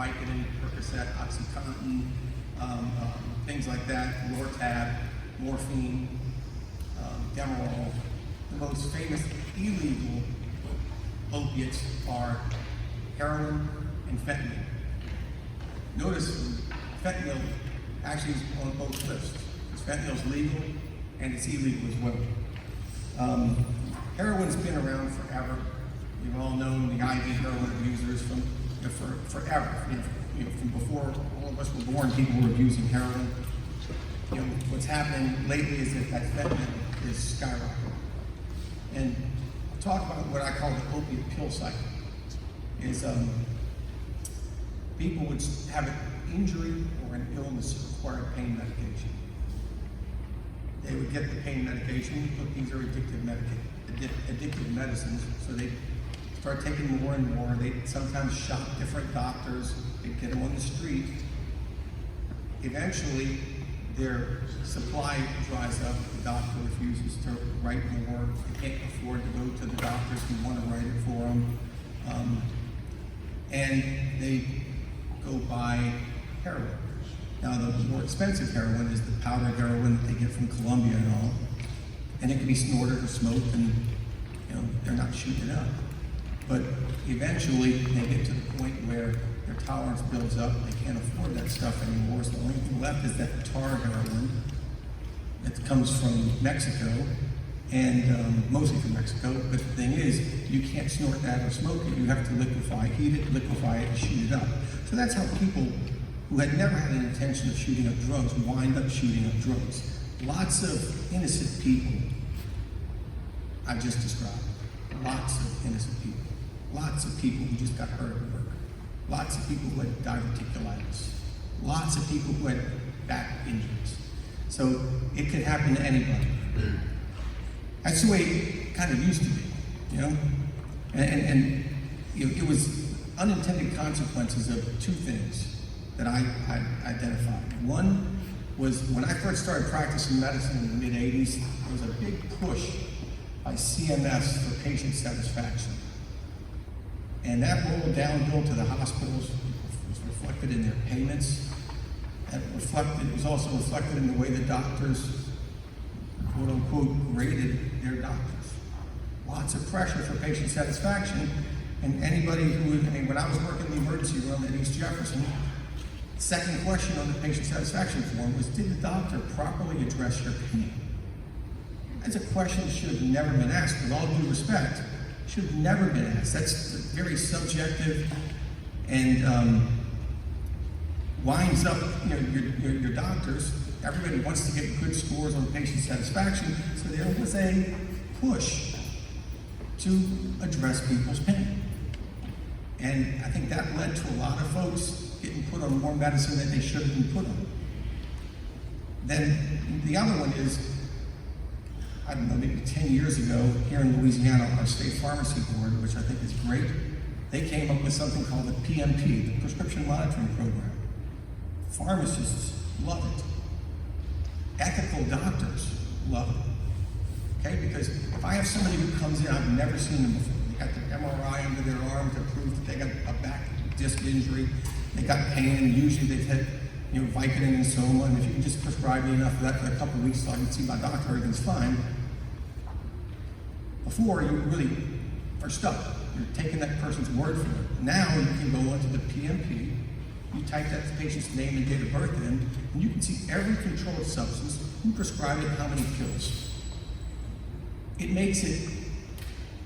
Vicodin, Percocet, OxyContin, things like that, Lortab, morphine, Demerol. The most famous illegal opiates are heroin and fentanyl. Notice fentanyl actually is on both lists. Fentanyl is legal and it's illegal as well. Heroin's been around forever. You've all known the IV heroin abusers from forever. From before all of us were born, people were abusing heroin. What's happening lately is that fentanyl is skyrocketing. And I'll talk about what I call the opiate pill cycle. Is people would have an injury or an illness that required pain medication. They would get the pain medication, but these are addictive medicines, so they start taking more and more. They sometimes shop different doctors, they get them on the street. Eventually, their supply dries up, the doctor refuses to write more, they can't afford to go to the doctors who want to write it for them, and they go buy heroin. Now, the more expensive heroin is the powdered heroin that they get from Colombia and all, and it can be snorted or smoked, and they're not shooting it up. But eventually, they get to the point where their tolerance builds up, they can't afford that stuff anymore, so the only thing left is that tar heroin that comes from Mexico, and mostly from Mexico, but the thing is, you can't snort that or smoke it, you have to heat it, liquefy it, and shoot it up. So that's how people who had never had an intention of shooting up drugs wind up shooting up drugs. Lots of innocent people I've just described. Lots of innocent people. Lots of people who just got hurt at work. Lots of people who had diverticulitis. Lots of people who had back injuries. So it could happen to anybody. That's the way it kind of used to be, And it was unintended consequences of two things that I identified. One was when I first started practicing medicine in the mid-'80s, there was a big push by CMS for patient satisfaction. And that rolled downhill to the hospitals. It was reflected in their payments. It was also reflected in the way the doctors, quote unquote, graded their doctors. Lots of pressure for patient satisfaction. And anybody when I was working in the emergency room at East Jefferson, second question on the patient satisfaction form was, did the doctor properly address your pain? That's a question that should have never been asked, with all due respect. Should have never been asked. That's very subjective and winds up, your doctors, everybody wants to get good scores on patient satisfaction, so there was a push to address people's pain. And I think that led to a lot of folks getting put on more medicine than they should have been put on. Then the other one is, I don't know, maybe 10 years ago, here in Louisiana, our state pharmacy board, which I think is great, they came up with something called the PMP, the Prescription Monitoring Program. Pharmacists love it. Ethical doctors love it. Okay, because if I have somebody who comes in, I've never seen them before, they got their MRI under their arm to prove that they got a back disc injury, they got pain, and usually they've had Vicodin and so on, and if you can just prescribe me enough of that for a couple of weeks so I can see my doctor, everything's fine. Before, you really are stuck. You're taking that person's word for it. Now you can go onto the PMP, you type that patient's name and date of birth in, and you can see every controlled substance, who prescribed it, how many pills. It makes it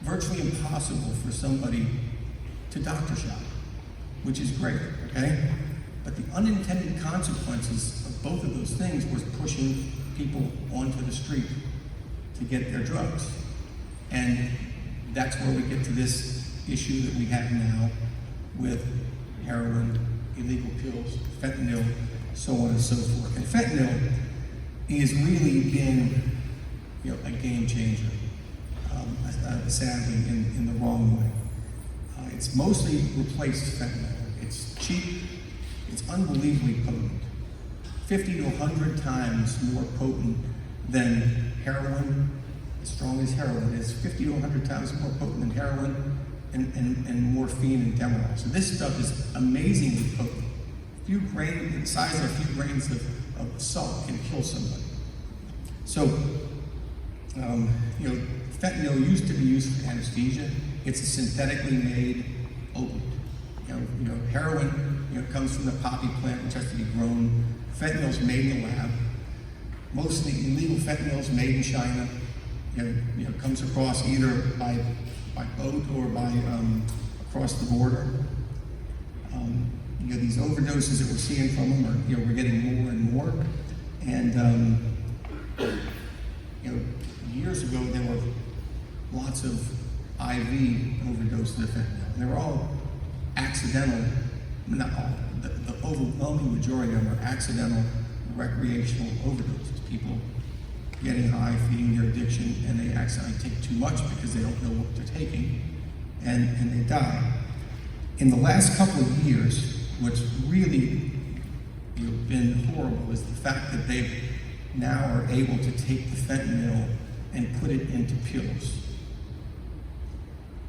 virtually impossible for somebody to doctor shop, which is great, okay? But the unintended consequences of both of those things was pushing people onto the street to get their drugs. And that's where we get to this issue that we have now with heroin, illegal pills, fentanyl, so on and so forth. And fentanyl has really been a game changer, sadly, in the wrong way. It's mostly replaced fentanyl. It's cheap. It's unbelievably potent. 50 to 100 times more potent than heroin. As strong as heroin is, 50 to 100 times more potent than heroin, and morphine and Demerol. So this stuff is amazingly potent. The size of a few grains of salt can kill somebody. So, fentanyl used to be used for anesthesia. It's a synthetically made opiate. Heroin, comes from the poppy plant, which has to be grown. Fentanyl's made in the lab. Most of the illegal fentanyl's made in China. Comes across either by boat or by across the border. These overdoses that we're seeing from them are, we're getting more and more. And years ago there were lots of IV overdoses of fentanyl. And they were all accidental. Not all. The overwhelming majority of them are accidental recreational overdoses. People getting high, feeding their addiction, and they accidentally take too much because they don't know what they're taking, and they die. In the last couple of years, what's really been horrible is the fact that they now are able to take the fentanyl and put it into pills.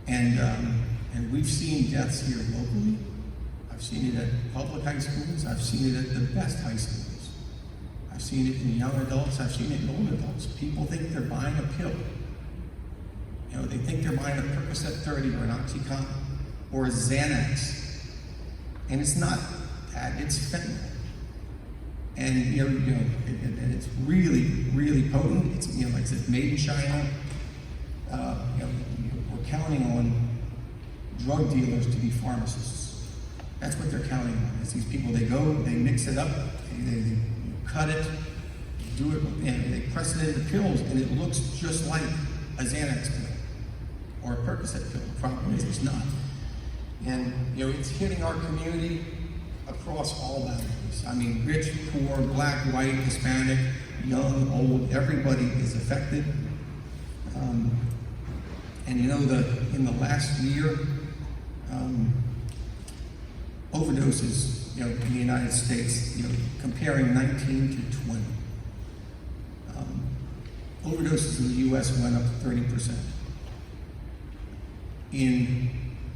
And we've seen deaths here locally. I've seen it at public high schools. I've seen it at the best high schools. I've seen it in young adults. I've seen it in old adults. People think they're buying a pill. They think they're buying a Percocet 30 or an Oxycontin or a Xanax. And it's not that, it's fentanyl. And, and it's really, really potent. It's, like I said, made in China. We're counting on drug dealers to be pharmacists. That's what they're counting on. It's these people, they go, they mix it up, they cut it, do it, and they press it into pills, and it looks just like a Xanax pill or a Percocet pill. The problem is it's not. And, it's hitting our community across all boundaries. I mean, rich, poor, black, white, Hispanic, young, old, everybody is affected. And in the last year, overdoses, in the United States, comparing 19 to 20. Overdoses in the U.S. went up 30%. In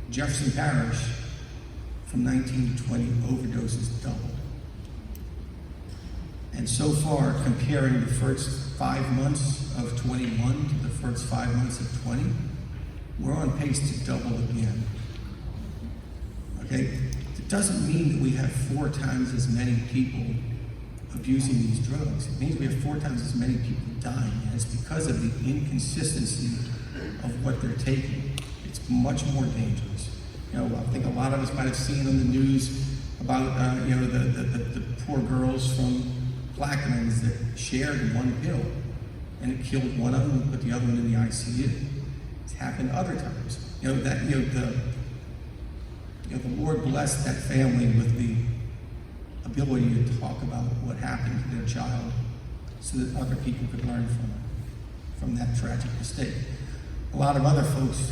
Jefferson Parish, from 19 to 20, overdoses doubled. And so far, comparing the first 5 months of 21 to the first 5 months of 20, we're on pace to double again. Okay? It doesn't mean that we have 4 times as many people abusing these drugs. It means we have 4 times as many people dying, and it's because of the inconsistency of what they're taking. It's much more dangerous. I think a lot of us might have seen on the news about the poor girls from Plaquemines that shared one pill, and it killed one of them, put the other one in the ICU. It's happened other times. The Lord blessed that family with the ability to talk about what happened to their child, so that other people could learn from that tragic mistake. A lot of other folks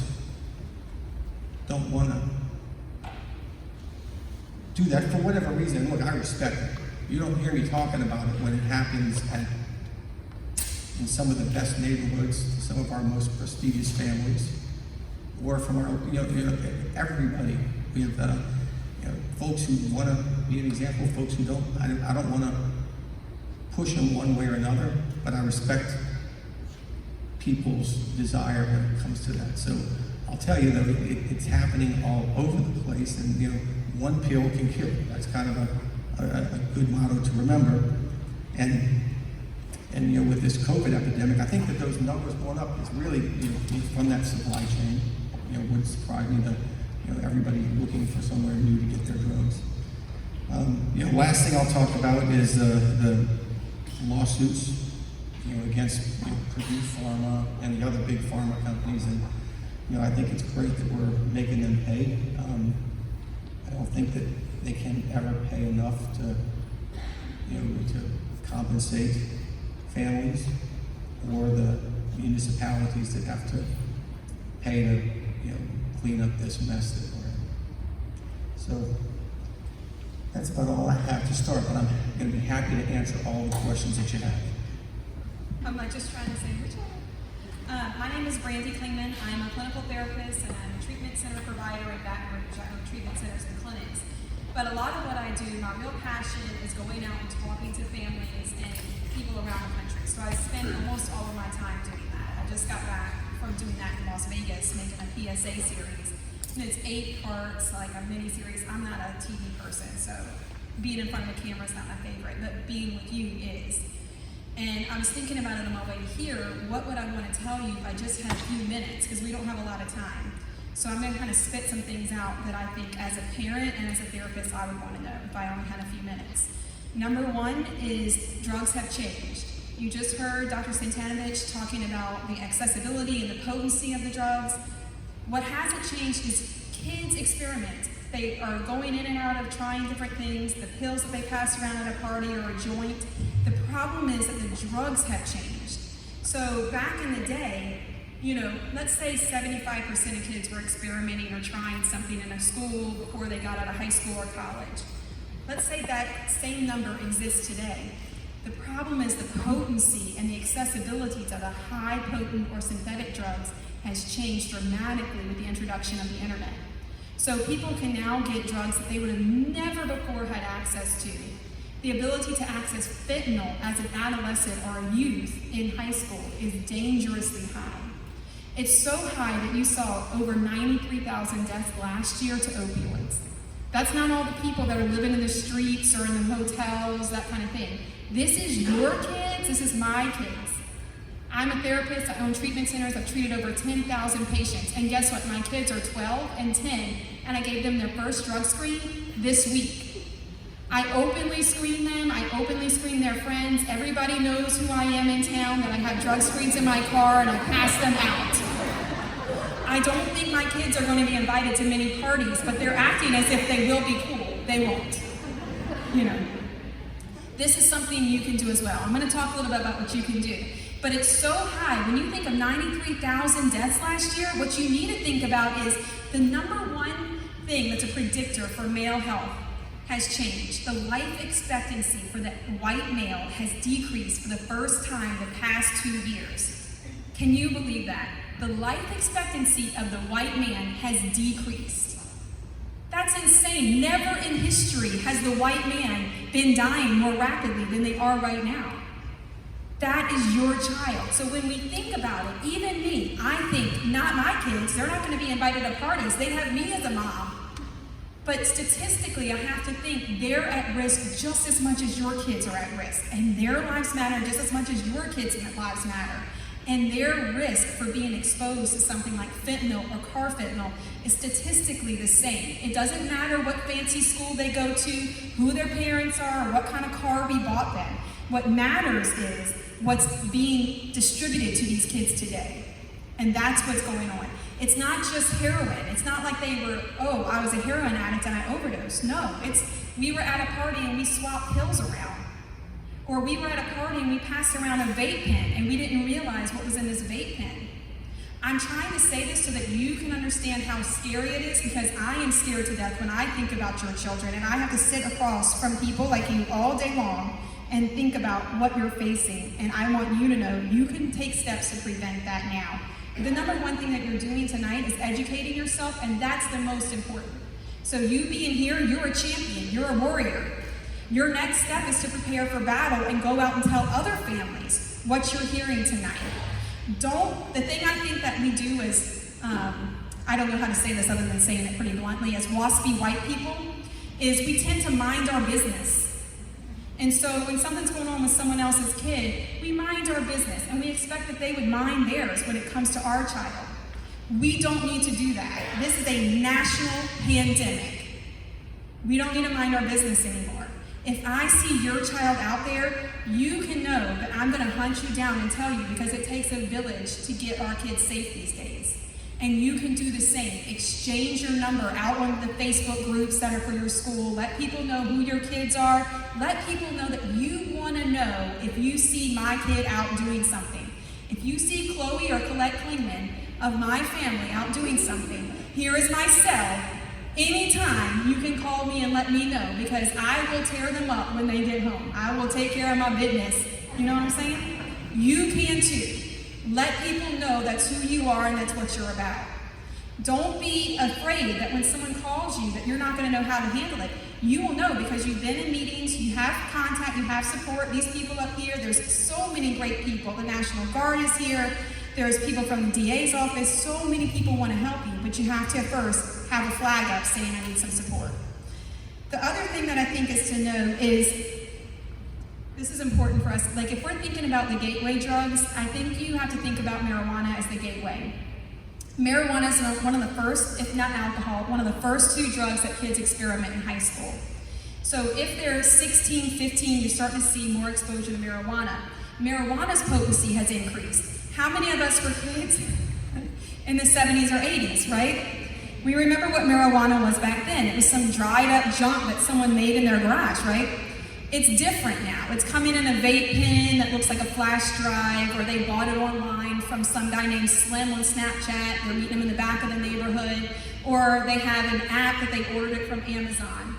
don't want to do that for whatever reason. Look, I respect it. You don't hear me talking about it when it happens in some of the best neighborhoods, some of our most prestigious families, or from our, everybody. We have folks who want to be an example, folks who don't. I don't want to push them one way or another, but I respect people's desire when it comes to that. So I'll tell you, though, it's happening all over the place, and one pill can kill. That's kind of a good motto to remember. And with this COVID epidemic, I think that those numbers going up is really from that supply chain. Wouldn't surprise me that everybody looking for somewhere new to get their drugs. Last thing I'll talk about is the lawsuits against Purdue Pharma and the other big pharma companies, and I think it's great that we're making them pay. I don't think that they can ever pay enough to compensate families or the municipalities that have to pay to clean up this mess that we're in. So that's about all I have to start, but I'm going to be happy to answer all the questions that you have. Am I just trying to say which one? My name is Brandy Klingman. I'm a clinical therapist and I'm a treatment center provider in Baton Rouge. I own treatment centers and clinics. But a lot of what I do, my real passion is going out and talking to families and people around the country. So I spend almost all of my time doing that. I just got back from doing that in Las Vegas, making a PSA series. And it's 8 parts, like a mini series. I'm not a TV person, so being in front of the camera is not my favorite, but being with you is. And I was thinking about it on my way here. What would I want to tell you if I just had a few minutes? Because we don't have a lot of time. So I'm going to kind of spit some things out that I think as a parent and as a therapist I would want to know if I only had a few minutes. Number one is drugs have changed. You just heard Dr. Cvitanovich talking about the accessibility and the potency of the drugs. What hasn't changed is kids experiment. They are going in and out of trying different things, the pills that they pass around at a party or a joint. The problem is that the drugs have changed. So back in the day, let's say 75% of kids were experimenting or trying something in a school before they got out of high school or college. Let's say that same number exists today. The problem is the potency and the accessibility to the high potent or synthetic drugs has changed dramatically with the introduction of the internet. So people can now get drugs that they would have never before had access to. The ability to access fentanyl as an adolescent or a youth in high school is dangerously high. It's so high that you saw over 93,000 deaths last year to opioids. That's not all the people that are living in the streets or in the hotels, that kind of thing. This is your kids, this is my kids. I'm a therapist, I own treatment centers, I've treated over 10,000 patients, and guess what, my kids are 12 and 10, and I gave them their first drug screen this week. I openly screen them, I openly screen their friends, everybody knows who I am in town, that I have drug screens in my car, and I pass them out. I don't think my kids are going to be invited to many parties, but they're acting as if they will be cool. They won't. This is something you can do as well. I'm going to talk a little bit about what you can do. But it's so high. When you think of 93,000 deaths last year, what you need to think about is the number one thing that's a predictor for male health has changed. The life expectancy for the white male has decreased for the first time the past 2 years. Can you believe that? The life expectancy of the white man has decreased. That's insane. Never in history has the white man been dying more rapidly than they are right now. That is your child. So when we think about it, even me, I think, not my kids, they're not going to be invited to parties. They have me as a mom. But statistically, I have to think they're at risk just as much as your kids are at risk. And their lives matter just as much as your kids' lives matter. And their risk for being exposed to something like fentanyl or carfentanil is statistically the same. It doesn't matter what fancy school they go to, who their parents are, or what kind of car we bought them. What matters is what's being distributed to these kids today. And that's what's going on. It's not just heroin. It's not like they were, I was a heroin addict and I overdosed. No, we were at a party and we swapped pills around. Or we were at a party and we passed around a vape pen and we didn't realize what was in this vape pen. I'm trying to say this so that you can understand how scary it is, because I am scared to death when I think about your children, and I have to sit across from people like you all day long and think about what you're facing. And I want you to know you can take steps to prevent that now. The number one thing that you're doing tonight is educating yourself, and that's the most important. So you being here, you're a champion, you're a warrior. Your next step is to prepare for battle and go out and tell other families what you're hearing tonight. The thing I think that we do is, I don't know how to say this other than saying it pretty bluntly, as waspy white people, is we tend to mind our business. And so when something's going on with someone else's kid, we mind our business and we expect that they would mind theirs when it comes to our child. We don't need to do that. This is a national pandemic. We don't need to mind our business anymore. If I see your child out there, you can know that I'm going to hunt you down and tell you, because it takes a village to get our kids safe these days. And you can do the same. Exchange your number out on the Facebook groups that are for your school. Let people know who your kids are. Let people know that you want to know if you see my kid out doing something. If you see Chloe or Colette Klingman of my family out doing something, here is my cell. Anytime you can call me and let me know, because I will tear them up when they get home. I will take care of my business. You know what I'm saying? You can too. Let people know that's who you are and that's what you're about. Don't be afraid that when someone calls you that you're not going to know how to handle it. You will know because you've been in meetings, you have contact, you have support. These people up here, there's so many great people. The National Guard is here. There's people from the DA's office. So many people want to help you, but you have to first have a flag up saying I need some support. The other thing that I think is to know is, this is important for us, like if we're thinking about the gateway drugs, I think you have to think about marijuana as the gateway. Marijuana is one of the first, if not alcohol, one of the first two drugs that kids experiment in high school. So if they're 16, 15, you're starting to see more exposure to marijuana. Marijuana's potency has increased. How many of us were kids in the 70s or 80s, right? We remember what marijuana was back then. It was some dried up junk that someone made in their garage, right? It's different now. It's coming in a vape pen that looks like a flash drive, or they bought it online from some guy named Slim on Snapchat. They're meeting him in the back of the neighborhood, or they have an app that they ordered it from Amazon.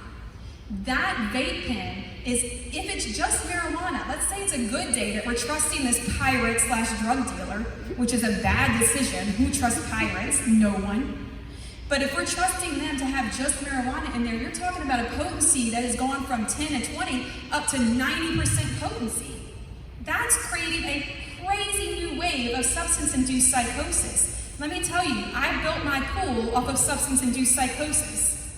That vape pen is, if it's just marijuana, let's say it's a good day that we're trusting this pirate / drug dealer, which is a bad decision. Who trusts pirates? No one. But if we're trusting them to have just marijuana in there, you're talking about a potency that has gone from 10 to 20 up to 90% potency. That's creating a crazy new wave of substance-induced psychosis. Let me tell you, I built my pool off of substance-induced psychosis.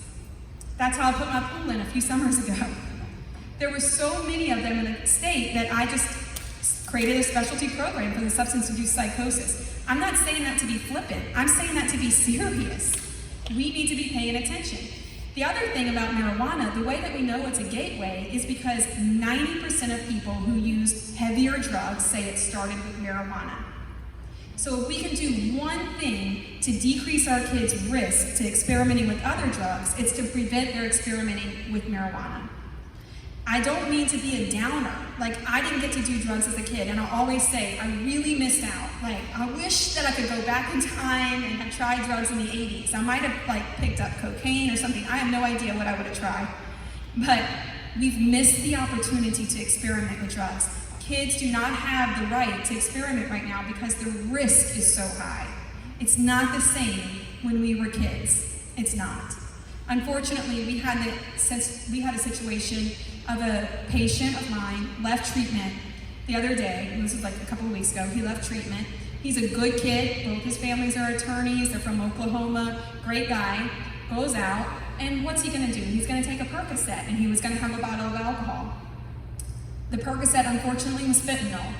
That's how I put my pool in a few summers ago. There were so many of them in the state that I just created a specialty program for the substance-induced psychosis. I'm not saying that to be flippant. I'm saying that to be serious. We need to be paying attention. The other thing about marijuana, the way that we know it's a gateway is because 90% of people who use heavier drugs say it started with marijuana. So if we can do one thing to decrease our kids' risk to experimenting with other drugs, it's to prevent their experimenting with marijuana. I don't mean to be a downer. Like, I didn't get to do drugs as a kid, and I'll always say, I really missed out. Like, I wish that I could go back in time and have tried drugs in the 80s. I might have, like, picked up cocaine or something. I have no idea what I would have tried. But we've missed the opportunity to experiment with drugs. Kids do not have the right to experiment right now because the risk is so high. It's not the same when we were kids. It's not. Unfortunately, we had a situation of a patient of mine left treatment the other day. It was like a couple of weeks ago. He left treatment. He's a good kid. Both his families are attorneys. They're from Oklahoma. Great guy. Goes out, and what's he going to do? He's going to take a Percocet, and he was going to have a bottle of alcohol. The Percocet, unfortunately, was fentanyl.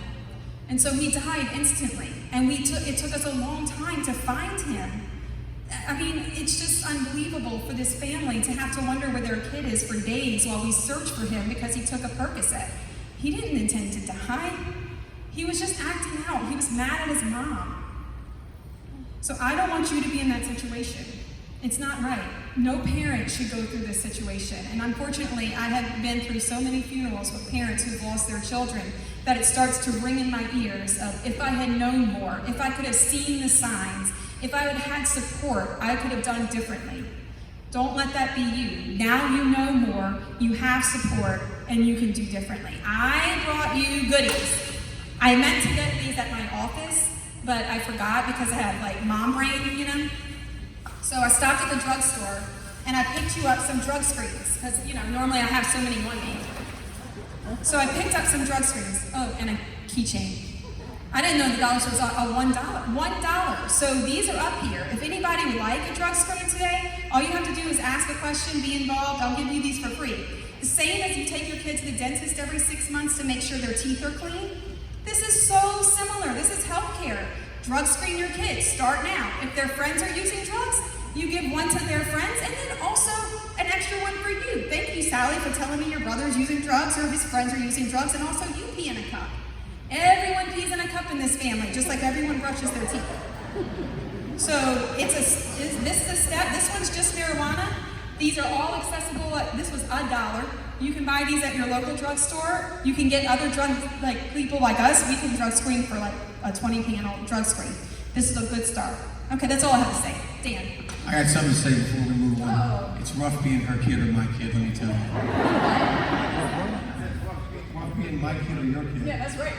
And so he died instantly. And it took us a long time to find him. I mean, it's just unbelievable for this family to have to wonder where their kid is for days while we search for him because he took a Percocet. He didn't intend to die. He was just acting out. He was mad at his mom. So I don't want you to be in that situation. It's not right. No parent should go through this situation. And unfortunately, I have been through so many funerals with parents who've lost their children that it starts to ring in my ears of, if I had known more, if I could have seen the signs, if I had had support, I could have done differently. Don't let that be you. Now you know more, you have support, and you can do differently. I brought you goodies. I meant to get these at my office, but I forgot because I had like mom brain, you know? So I stopped at the drugstore, and I picked you up some drug screens, because, you know, normally I have so many on me. So I picked up some drug screens. Oh, and a keychain. I didn't know the dollars was $1. $1. So these are up here. If anybody would like a drug screen today, all you have to do is ask a question, be involved. I'll give you these for free. The same as you take your kid to the dentist every 6 months to make sure their teeth are clean. This is so similar. This is healthcare. Drug screen your kids. Start now. If their friends are using drugs, you give one to their friends, and then also an extra one for you. Thank you, Sally, for telling me your brother's using drugs or his friends are using drugs, and also you pee in a cup. Everyone pees in a cup in this family, just like everyone brushes their teeth. So this is a step. This one's just marijuana. These are all accessible. This was $1. You can buy these at your local drugstore. You can get other people like us. We can drug screen for like a 20-panel drug screen. This is a good start. Okay, that's all I have to say. Dan. I got something to say before we move on. Oh. It's rough being her kid or my kid, let me tell you. Rough being my kid or your kid. Yeah, that's right.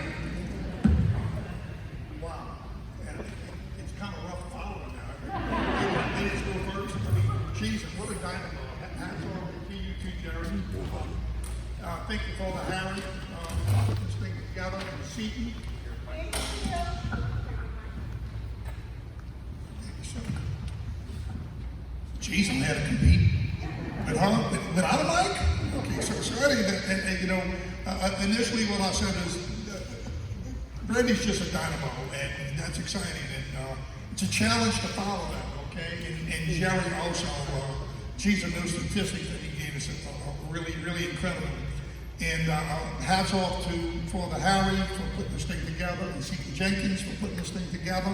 Wow. geez, I'm there to compete. With her? Without a mic? Okay, so anyway, you know, initially what I said is, Brandy's just a dynamo, and that's exciting, and it's a challenge to follow that, okay? And Gerry also, geez, and those statistics that he gave us are really, really incredible. And hats off for the Harry for putting this thing together, and C.P. Jenkins for putting this thing together.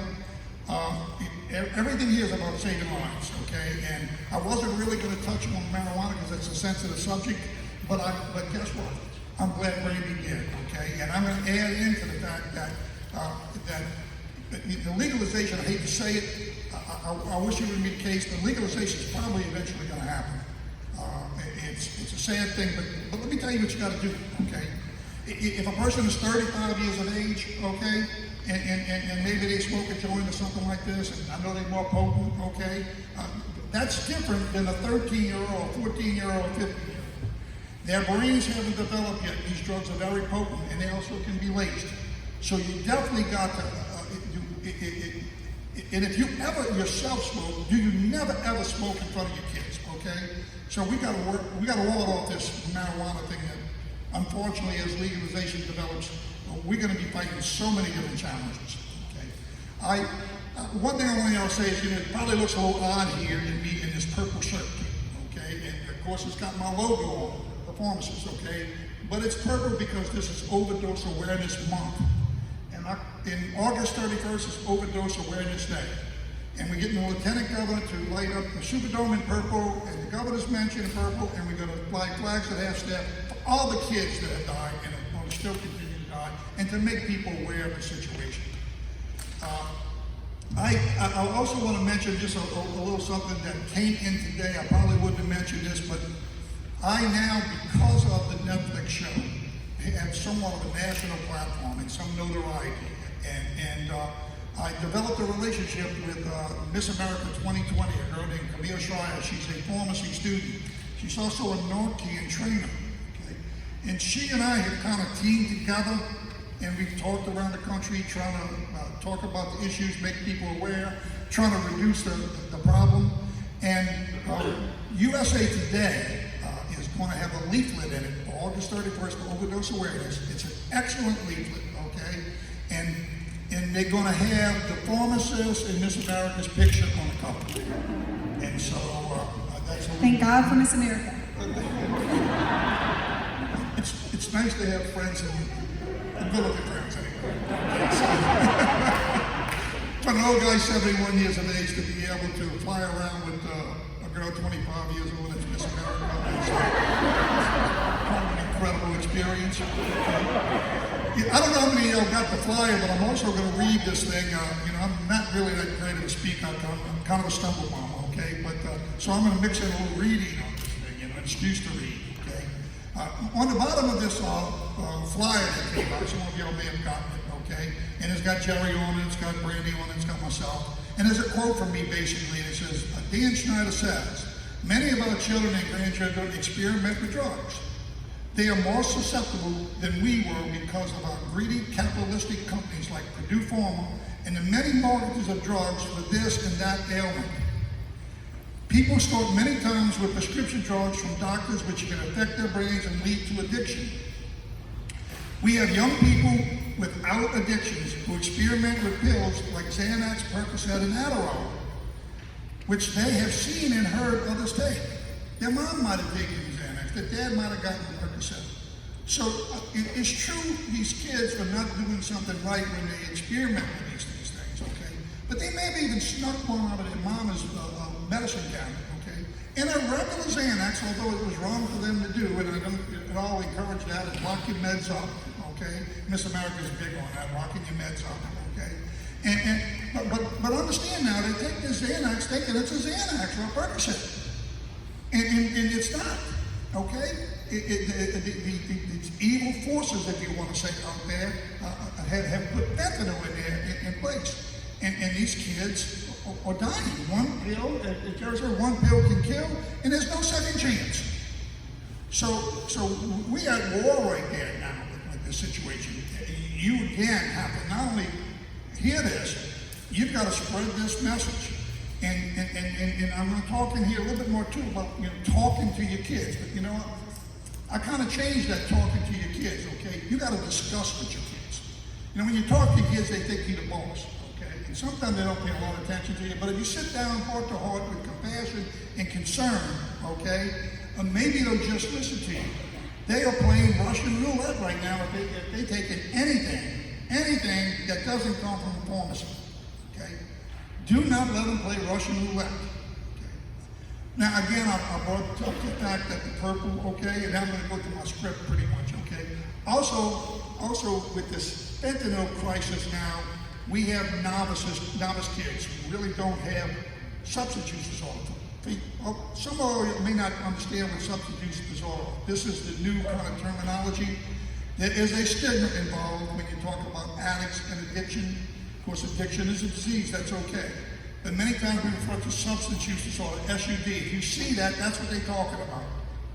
Everything here is about saving lives, okay? And I wasn't really going to touch on marijuana because it's a sensitive subject, but guess what? I'm glad Brandy did, okay? And I'm going to add into the fact that the legalization, I hate to say it, I wish it would be the case, but legalization is probably eventually going to happen. It's a sad thing, but let me tell you what you got to do, okay? If a person is 35 years of age, okay, and maybe they smoke a joint or something like this, and I know they're more potent, okay, that's different than a 13-year-old, 14-year-old, 15-year-old. Their brains haven't developed yet. These drugs are very potent, and they also can be laced. So you definitely got to, and if you ever yourself smoke, you never ever smoke in front of your kids, okay? So we got to wall off this marijuana thing that, unfortunately, as legalization develops, we're going to be fighting so many different challenges, okay? One thing I want to say is, you know, it probably looks a little odd here in me in this purple shirt, okay? And of course, it's got my logo on, the Pharmacist, okay? But it's purple because this is Overdose Awareness Month. And in August 31st is Overdose Awareness Day. And we're getting the Lieutenant Governor to light up the Superdome in purple, and the Governor's Mansion in purple, and we're going to fly flags at half-staff for all the kids that have died and are going to still continue to die, and to make people aware of the situation. I also want to mention just a little something that came in today. I probably wouldn't have mentioned this, but I now, because of the Netflix show, have somewhat of a national platform and some notoriety. And I developed a relationship with Miss America 2020, a girl named Camille Schreier. She's a pharmacy student. She's also a Nordian trainer. Okay? And she and I have kind of teamed together, and we've talked around the country trying to talk about the issues, make people aware, trying to reduce the problem. And USA Today is going to have a leaflet in it for August 31st for overdose awareness. It's an excellent leaflet, okay? And they're going to have the Pharmacist and Miss America's picture on the cover. And so that's a Thank God for Miss America. It's nice to have friends and good-looking friends anyway. For an old guy 71 years of age to be able to fly around with a girl 25 years old that's Miss America is kind of an incredible experience. I don't know how many of y'all got the flyer, but I'm also going to read this thing. You know, I'm not really that great of a speaker. I'm kind of a stumble bomb, okay? But so I'm going to mix in a little reading on this thing, you know, an excuse to read, okay? On the bottom of this flyer that came out, some of y'all may have gotten it, okay? And it's got Gerry on it, it's got Brandy on it, it's got myself. And there's a quote from me basically, and it says, Dan Schneider says, many of our children and grandchildren experiment with drugs. They are more susceptible than we were because of our greedy capitalistic companies like Purdue Pharma and the many marketers of drugs for this and that ailment. People start many times with prescription drugs from doctors which can affect their brains and lead to addiction. We have young people without addictions who experiment with pills like Xanax, Percocet, and Adderall, which they have seen and heard others take. Their mom might have taken Xanax, their dad might have gotten Percocet. So it's true these kids are not doing something right when they experiment with these things, okay? But they may have even snuck one out of their mama's medicine cabinet, okay? And a regular Xanax, although it was wrong for them to do, and I don't at all encourage that, is lock your meds up, okay? Miss America's big on that, locking your meds up, okay? But understand now, they take this Xanax thinking it's a Xanax or a Percocet. And it's not, okay? It's evil forces, if you want to say, out there, have put fentanyl in there in place. And these kids are dying. One pill, as Gerry said, one pill can kill, and there's no second chance. So we are at war right there now with this situation. You again have to not only hear this, you've got to spread this message. And I'm going to talk in here a little bit more too about, you know, talking to your kids. But you know what? I kind of changed that talking to your kids, okay? You got to discuss with your kids. You know, when you talk to your kids, they think you're the boss, okay? And sometimes they don't pay a lot of attention to you, but if you sit down heart to heart with compassion and concern, okay, maybe they'll just listen to you. They are playing Russian roulette right now if they take in anything that doesn't come from a pharmacy, okay? Do not let them play Russian roulette. Okay? Now, again, I brought up the fact that the purple, okay, and I'm going to go to my script pretty much, okay? Also, with this fentanyl crisis now, we have novice kids who really don't have substance use disorder. Some of you may not understand what substance use disorder is. This is the new kind of terminology. There is a stigma involved when you talk about addicts and addiction. Of course, addiction is a disease, that's okay. But many times we refer to substance use disorder, SUD. If you see that, that's what they're talking about.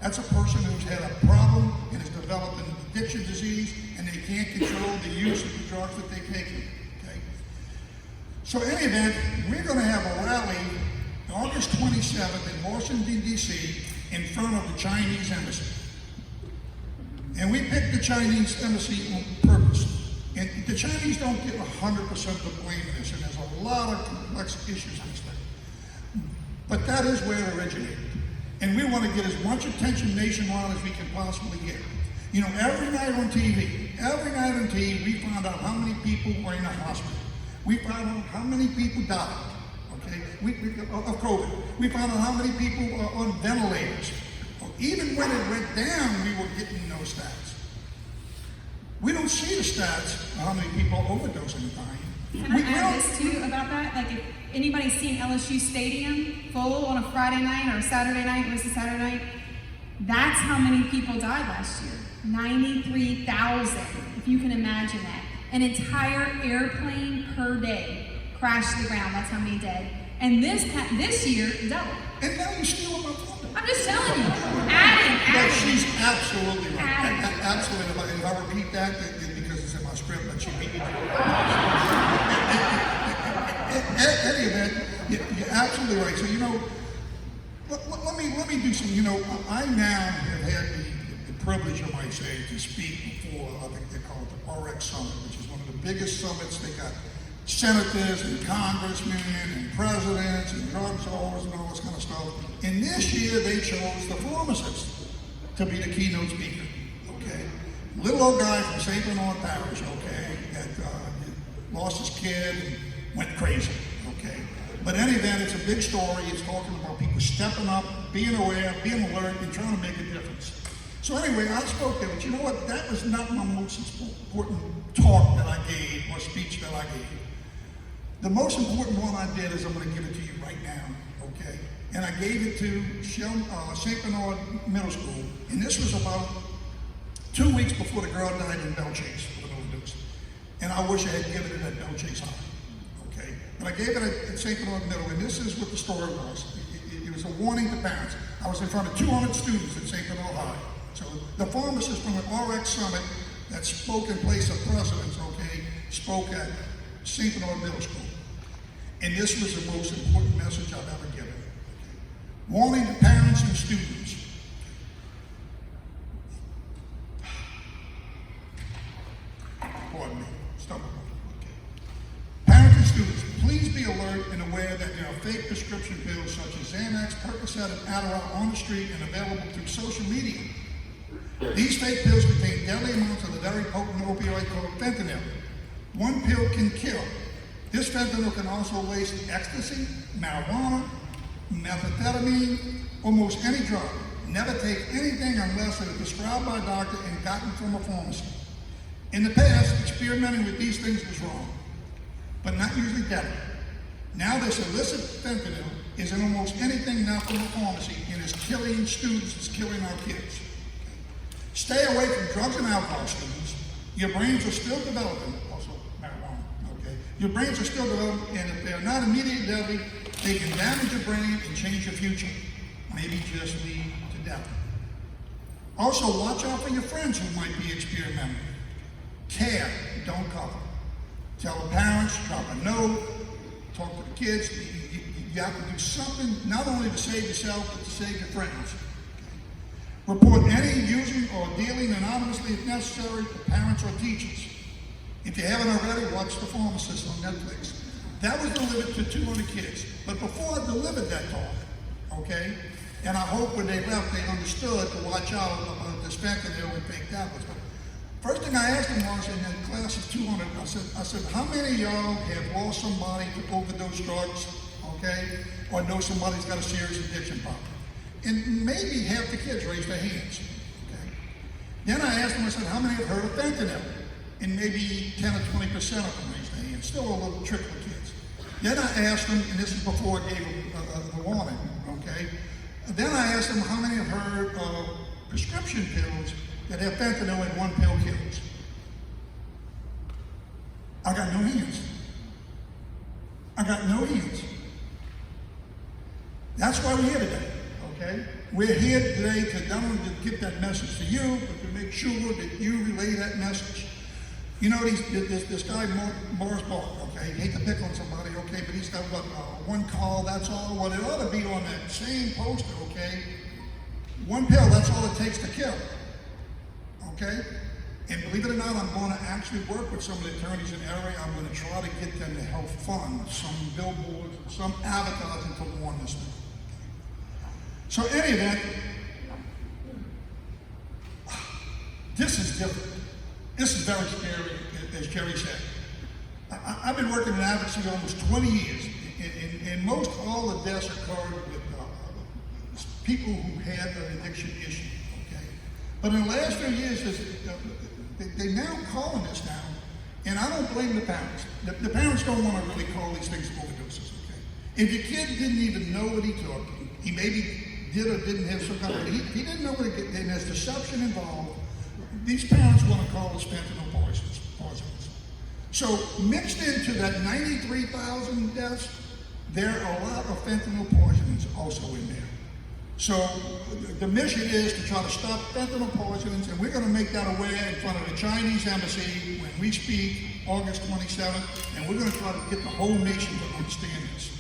That's a person who's had a problem and has developed an addiction disease, and they can't control the use of the drugs that they're taking, okay? So in any event, we're going to have a rally August 27th in Washington, D.C., in front of the Chinese embassy. And we picked the Chinese embassy on purpose. And the Chinese don't get 100% of the blame in this, and there's a lot of complex issues in this thing. But that is where it originated. And we want to get as much attention nationwide as we can possibly get. You know, every night on TV, we found out how many people were in the hospital. We found out how many people died. Okay, of COVID. We found out how many people are on ventilators. Even when it went down, we were getting those stats. We don't see the stats of how many people are overdosing and dying. Can I add this too about that? Like, if anybody's seen LSU Stadium full on a Friday night or a Saturday night, was a Saturday night? That's how many people died last year. 93,000, if you can imagine that. An entire airplane per day crashed to the ground. That's how many dead. And this year, double. And now you steal my phone. I'm just telling you. Adding. But she's absolutely right. Adding. Absolutely right. If I repeat that, because it's in my script, but she beat me to it. In any event, you're absolutely right. So, you know, let me do some, you know, I now have had the privilege, I might say, to speak before, I think they call it the RX Summit, which is one of the biggest summits. They got senators and congressmen and presidents and drug czars and all this kind of stuff. And this year they chose the Pharmacist to be the keynote speaker, okay? Little old guy from St. Bernard Parish, okay, that lost his kid and went crazy, okay? But in any event, it's a big story. It's talking about people stepping up, being aware, being alert, and trying to make a difference. So anyway, I spoke there, but you know what? That was not my most important talk that I gave or speech that I gave. The most important one I did is I'm going to give it to you right now, okay? And I gave it to St. Bernard Middle School, and this was about 2 weeks before the girl died in Bell Chase with an overdose. And I wish I had given it at Bell Chase High, okay? But I gave it at St. Bernard Middle, and this is what the story was. It was a warning to parents. I was in front of 200 students at St. Bernard High. So the pharmacist from an RX Summit that spoke in place of presidents, okay, spoke at St. Bernard Middle School. And this was the most important message I've ever given. Okay. Warning to parents and students. Pardon me, stumbled. Okay. Parents and students, please be alert and aware that there are fake prescription pills such as Xanax, Percocet, and Adderall on the street and available through social media. These fake pills contain deadly amounts of the very potent opioid called fentanyl. One pill can kill. This fentanyl can also waste ecstasy, marijuana, methamphetamine, almost any drug. Never take anything unless it is prescribed by a doctor and gotten from a pharmacy. In the past, experimenting with these things was wrong, but not usually deadly. Now this illicit fentanyl is in almost anything not from a pharmacy and is killing students, it's killing our kids. Stay away from drugs and alcohol, students. Your brains are still developing, also marijuana, okay? Your brains are still developing, and if they're not immediately deadly, they can damage your brain and change your future, maybe just lead to death. Also, watch out for your friends who might be experimenting. Care, don't cover. Tell the parents, drop a note, talk to the kids. You have to do something not only to save yourself, but to save your friends. Report any using or dealing anonymously if necessary to parents or teachers. If you haven't already, watch The Pharmacist on Netflix. That was delivered to 200 kids. But before I delivered that talk, okay, and I hope when they left they understood to watch out about the fentanyl and fake tablets. But first thing I asked them was, in that class of 200, I said, how many of y'all have lost somebody to overdose drugs, okay, or know somebody's got a serious addiction problem? And maybe half the kids raised their hands, okay? Then I asked them, I said, how many have heard of fentanyl? And maybe 10 or 20% of them raised their hands, still a little trickle of kids. Then I asked them, and this is before I gave them the warning, okay? Then I asked them how many have heard of prescription pills that have fentanyl in one pill kills. I got no hands. I got no hands. That's why we're here today, okay? We're here today to not only to get that message to you, but to make sure that you relay that message. You know, this guy, Morris Ball, okay, hate to pick on somebody, okay, but he's got what, one call, that's all. Well, it ought to be on that same poster, okay? One pill, that's all it takes to kill, okay? And believe it or not, I'm going to actually work with some of the attorneys in the area. I'm going to try to get them to help fund some billboards, some advertising to warn this thing. So in any event, this is different. This is very scary, as Gerry said. I've been working in advocacy almost 20 years, and most all the deaths occurred with people who had an addiction issue, okay? But in the last few years, they're now calling this now, and I don't blame the parents. The parents don't want to really call these things overdoses, okay? If your kid didn't even know what he took, he maybe did or didn't have some kind of, he didn't know what it, and there's deception involved. These parents want to call this fentanyl poisons. So mixed into that 93,000 deaths, there are a lot of fentanyl poisons also in there. So the mission is to try to stop fentanyl poisons, and we're going to make that aware in front of the Chinese embassy when we speak August 27th, and we're going to try to get the whole nation to understand this.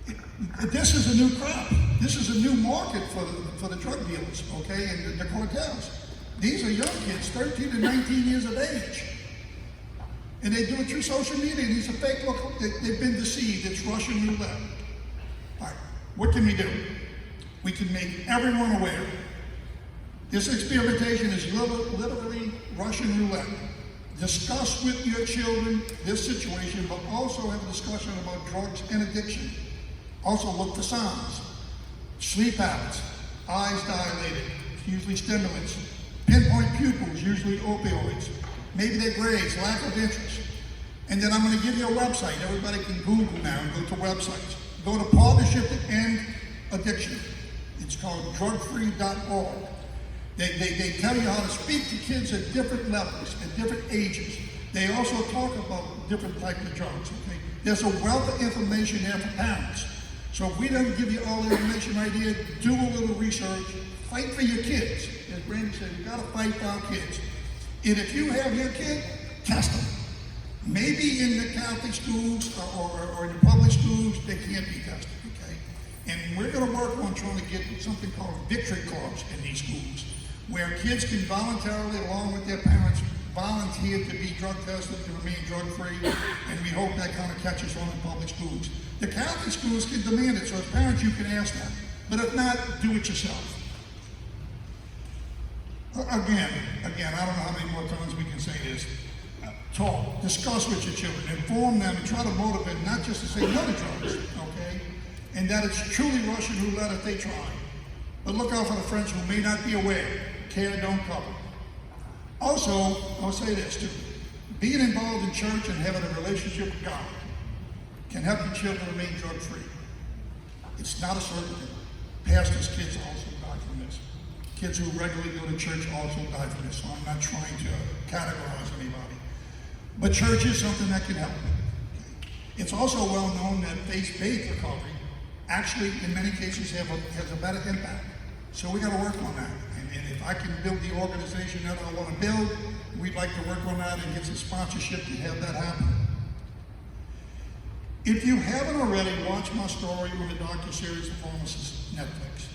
Okay? This is a new crop. This is a new market for the drug dealers, okay, and the cartels. These are young kids, 13 to 19 years of age. And they do it through social media. These are fake look. They've been deceived. It's Russian roulette. All right, what can we do? We can make everyone aware. This experimentation is literally Russian roulette. Discuss with your children this situation, but also have a discussion about drugs and addiction. Also look for signs. Sleep habits, eyes dilated, usually stimulants. Pinpoint pupils, usually opioids. Maybe their grades, lack of interest. And then I'm going to give you a website. Everybody can Google now and go to websites. Go to Partnership to End Addiction. It's called drugfree.org. They tell you how to speak to kids at different levels, at different ages. They also talk about different types of drugs. Okay? There's a wealth of information there for parents. So if we don't give you all the information right here, do a little research. Fight for your kids. As Brandy said, you gotta fight for our kids. And if you have your kid, test them. Maybe in the Catholic schools or in the public schools, they can't be tested, okay? And we're gonna work on trying to get something called victory clubs in these schools, where kids can voluntarily, along with their parents, volunteer to be drug tested, to remain drug-free, and we hope that kind of catches on in public schools. The Catholic schools can demand it, so as parents, you can ask that. But if not, do it yourself. Again, I don't know how many more times we can say this. Talk, discuss with your children, inform them, and try to motivate, not just to say no to drugs, okay? And that it's truly Russian roulette if they try. But look out for the friends who may not be aware. Care, don't cover. Also, I'll say this too. Being involved in church and having a relationship with God can help your children remain drug-free. It's not a certainty. Pastors' kids also die from this. Kids who regularly go to church also die from this, so I'm not trying to categorize anybody. But church is something that can help. It's also well known that faith-based recovery actually, in many cases, has a better impact. So we got to work on that. And if I can build the organization that I want to build, we'd like to work on that and get some sponsorship to have that happen. If you haven't already, watch my story on the docuseries The Pharmacist, Netflix.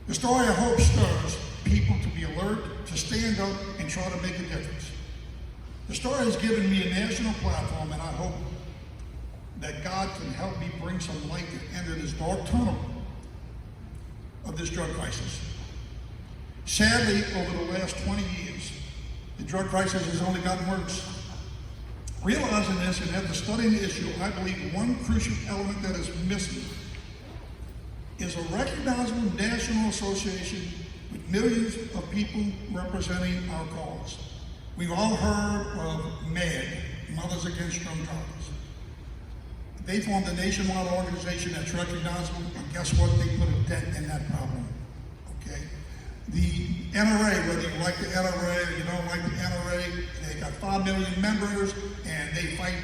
The story, I hope, stirs people to be alert, to stand up, and try to make a difference. The story has given me a national platform, and I hope that God can help me bring some light at the end of this dark tunnel of this drug crisis. Sadly, over the last 20 years, the drug crisis has only gotten worse. Realizing this and after studying the issue, I believe one crucial element that is missing is a recognizable national association with millions of people representing our cause. We've all heard of MAD, Mothers Against Drug Drugs. They formed a nationwide organization that's recognizable, and guess what? They put a dent in that problem, okay? The NRA, whether you like the NRA or you don't like the NRA, they got 5 million members, and they fight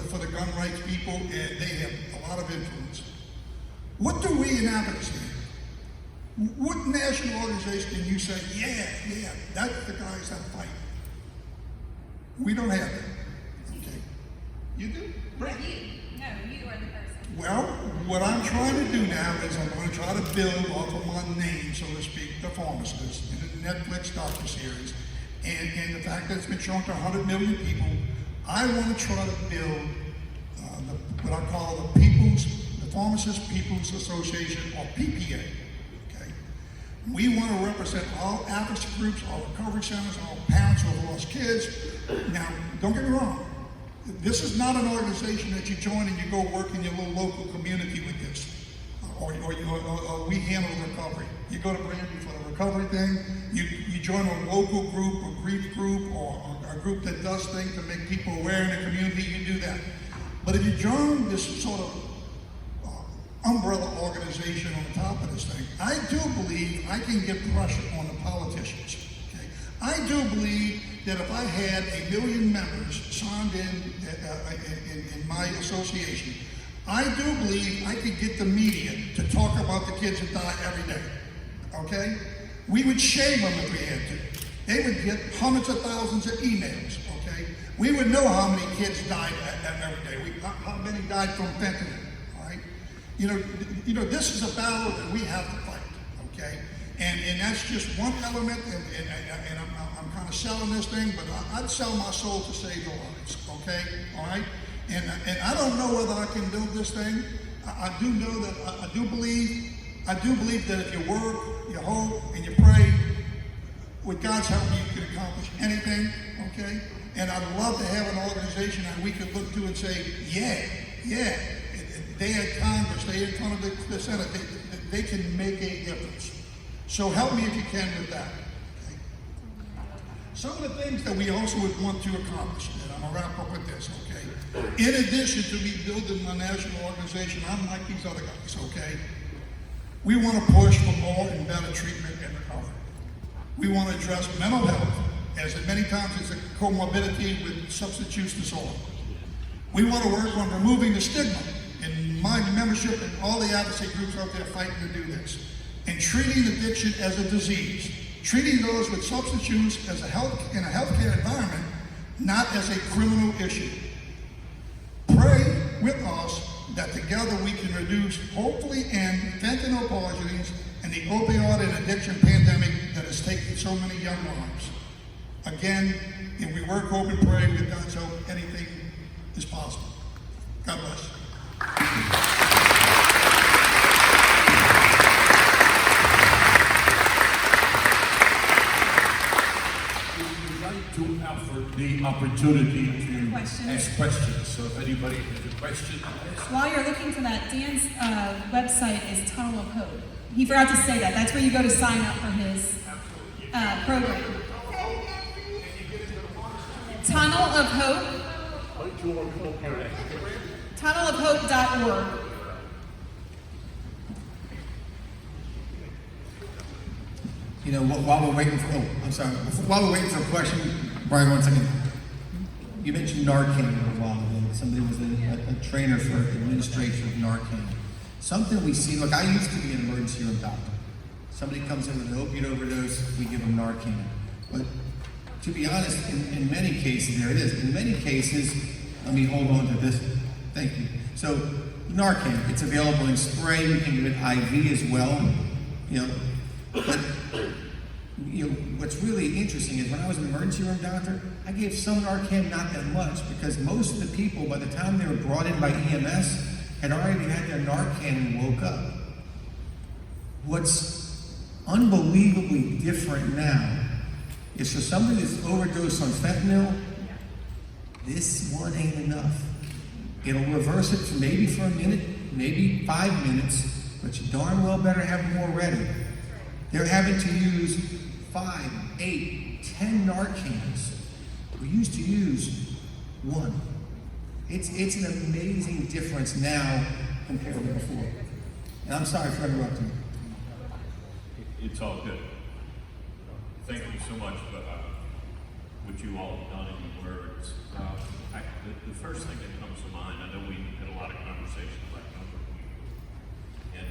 for the gun rights people, and they have a lot of influence. What do we in advocacy? What national organization can you say, yeah, that's the guys that fight? We don't have it. Okay. You do? Right. No, you are the person. Well, what I'm trying to do now is I'm going to try to build off of my name, so to speak, The Pharmacist, in a Netflix docuseries, and the fact that it's been shown to 100 million people. I want to try to build what I call the Pharmacist People's Association, or PPA. Okay, we want to represent all advocacy groups, all recovery centers, all parents who have lost kids. Now, don't get me wrong. This is not an organization that you join and you go work in your little local community with this, or we handle recovery. You go to Brandy for the recovery thing. You join a local group, a grief group, or a group that does things to make people aware in the community. You do that. But if you join this sort of umbrella organization on the top of this thing, I do believe I can get pressure on the politicians. Okay? I do believe that if I had 1 million members signed in my association, I do believe I could get the media to talk about the kids that die every day. Okay? We would shame them if we had to. They would get hundreds of thousands of emails. Okay? We would know how many kids died every day. How many died from fentanyl. You know, this is a battle that we have to fight, okay? And that's just one element, and I'm kind of selling this thing, but I'd sell my soul to save the lives, okay? All right? And I don't know whether I can build this thing. I do know that I do believe that if you work, you hope, and you pray, with God's help, you can accomplish anything, okay? And I'd love to have an organization that we could look to and say, yeah. They had Congress, they in front of the Senate, they can make a difference. So help me if you can with that. Okay? Some of the things that we also would want to accomplish, and I'm gonna wrap up with this, okay? In addition to me building my national organization, I'm like these other guys, okay? We want to push for more and better treatment and recovery. We want to address mental health, as many times it's a comorbidity with substance use disorder. We want to work on removing the stigma. And my membership and all the advocacy groups out there fighting to do this. And treating addiction as a disease. Treating those with substance use as in a healthcare environment, not as a criminal issue. Pray with us that together we can reduce, hopefully end fentanyl poisonings and the opioid and addiction pandemic that has taken so many young lives. Again, if we work, hope, and pray with God's help, anything is possible. God bless. We'd like to offer the opportunity to ask questions. So if anybody has a question, While you're looking for that, Dan's website is Tunnel of Hope. He forgot to say that. That's where you go to sign up for his program. Tunnel of Hope. Tunnelofhope.org. You know, while we're waiting for, while we're waiting for a question, Brian, 1 second. You mentioned Narcan a while ago. Somebody was a trainer for administration of Narcan. Something we see, look, I used to be an emergency room doctor. Somebody comes in with an opiate overdose, we give them Narcan. But to be honest, in many cases, there it is. In many cases, let me hold on to this. Thank you. So Narcan, it's available in spray. You can give it IV as well. But what's really interesting is when I was an emergency room doctor, I gave some Narcan, not that much, because most of the people, by the time they were brought in by EMS, had already had their Narcan and woke up. What's unbelievably different now is for somebody that's overdosed on fentanyl, this one ain't enough. It'll reverse it for maybe for a minute, maybe 5 minutes, but you darn well better have more ready. They're having to use 5, 8, 10 Narcans. We used to use one. It's an amazing difference now compared to before. And I'm sorry for interrupting. It's all good. Thank you so much for what you all have done in your words. The first thing that comes to mind, I know we had a lot of conversations about younger people, and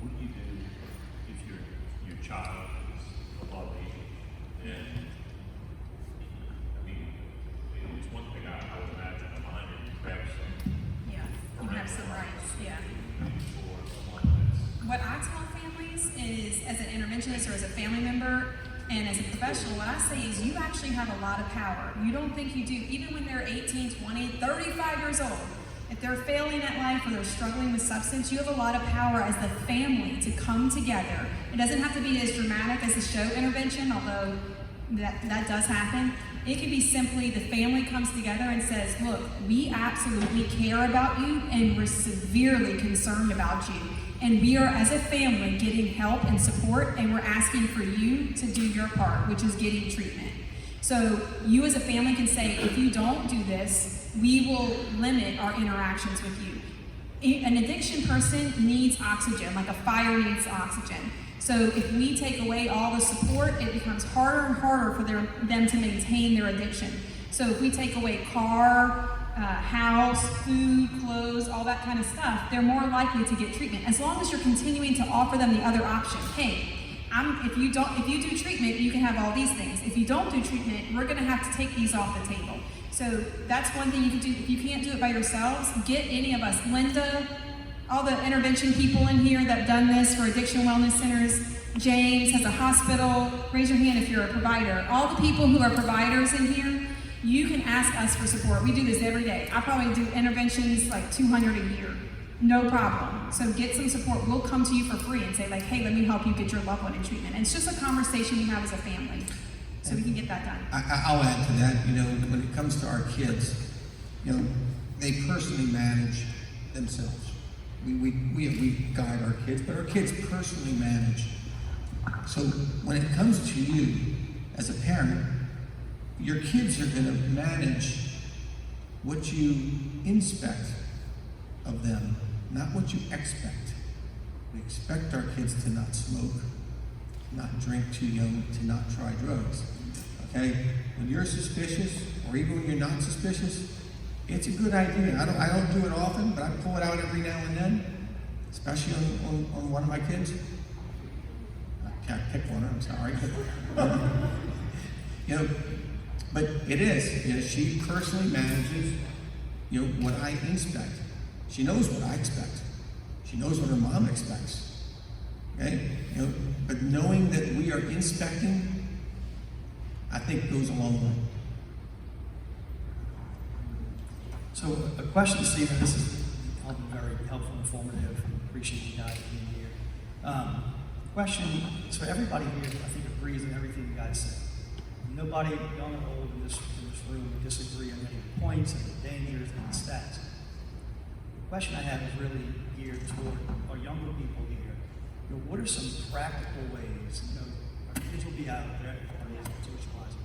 what do you do if your child is above age? And I mean, it's one thing I would imagine a minor grabs some. Yeah, you have some rights, yeah. For someone that's What I tell families is, as an interventionist or as a family member, and as a professional, what I say is you actually have a lot of power. You don't think you do, even when they're 18, 20, 35 years old. If they're failing at life or they're struggling with substance, you have a lot of power as the family to come together. It doesn't have to be as dramatic as the show intervention, although that does happen. It could be simply the family comes together and says, look, we absolutely care about you and we're severely concerned about you. And we are, as a family, getting help and support, and we're asking for you to do your part, which is getting treatment. So you as a family can say, if you don't do this, we will limit our interactions with you. An addiction person needs oxygen, like a fire needs oxygen. So if we take away all the support, it becomes harder and harder for them to maintain their addiction. So if we take away car, house, food, clothes, all that kind of stuff, they're more likely to get treatment. As long as you're continuing to offer them the other option. Hey, if you do treatment, you can have all these things. If you don't do treatment, we're going to have to take these off the table. So that's one thing you can do. If you can't do it by yourselves, get any of us. Linda, all the intervention people in here that have done this for addiction wellness centers. James has a hospital. Raise your hand if you're a provider. All the people who are providers in here, you can ask us for support. We do this every day. I probably do interventions like 200 a year. No problem. So get some support. We'll come to you for free and say like, hey, let me help you get your loved one in treatment. And it's just a conversation we have as a family. So we can get that done. I'll add to that, when it comes to our kids, they personally manage themselves. We guide our kids, but our kids personally manage. So when it comes to you as a parent, your kids are going to manage what you inspect of them, not what you expect. We expect our kids to not smoke, not drink too young, to not try drugs. Okay? When you're suspicious, or even when you're not suspicious, it's a good idea. I don't do it often, but I pull it out every now and then, especially on one of my kids. I can't pick one, I'm sorry. But it is, she personally manages, what I inspect. She knows what I expect. She knows what her mom expects. Okay? But knowing that we are inspecting, I think goes a long way. So a question, Stephen, this is very helpful, informative. Appreciate you guys being here. Question is for everybody here, I think agrees in everything you guys say. Nobody, young or old, in this room would disagree on any points and the dangers and the stats. The question I have is really geared toward our younger people here. What are some practical ways? Our kids will be out there at parties and socializing.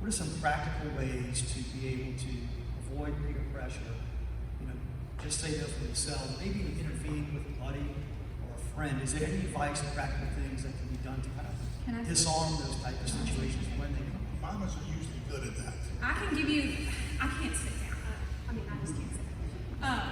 What are some practical ways to be able to avoid peer pressure? Just say this for themselves. Maybe intervene with a buddy or a friend. Is there any advice or practical things that can be done to kind of disarm those type of situations when they come? Mamas are usually good at that. I can give you, I can't sit down. I just can't sit down.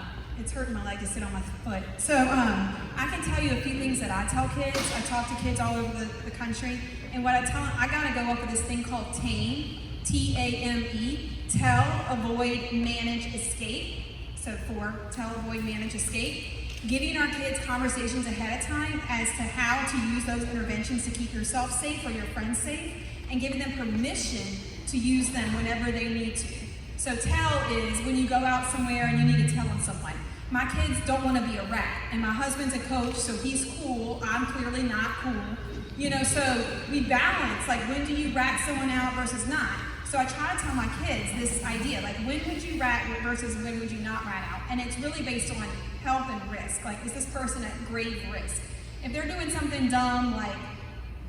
It's hurting my leg to sit on my foot. So I can tell you a few things that I tell kids. I talk to kids all over the country. And what I tell them, I gotta go up with this thing called TAME, T-A-M-E, tell, avoid, manage, escape. So 4, tell, avoid, manage, escape. Giving our kids conversations ahead of time as to how to use those interventions to keep yourself safe or your friends safe, and giving them permission to use them whenever they need to. So tell is when you go out somewhere and you need to tell on someone. My kids don't want to be a rat, and my husband's a coach, so he's cool. I'm clearly not cool. You know, so we balance, like when do you rat someone out versus not? So I try to tell my kids this idea, like when would you rat versus when would you not rat out? And it's really based on health and risk. Like, is this person at grave risk? If they're doing something dumb, like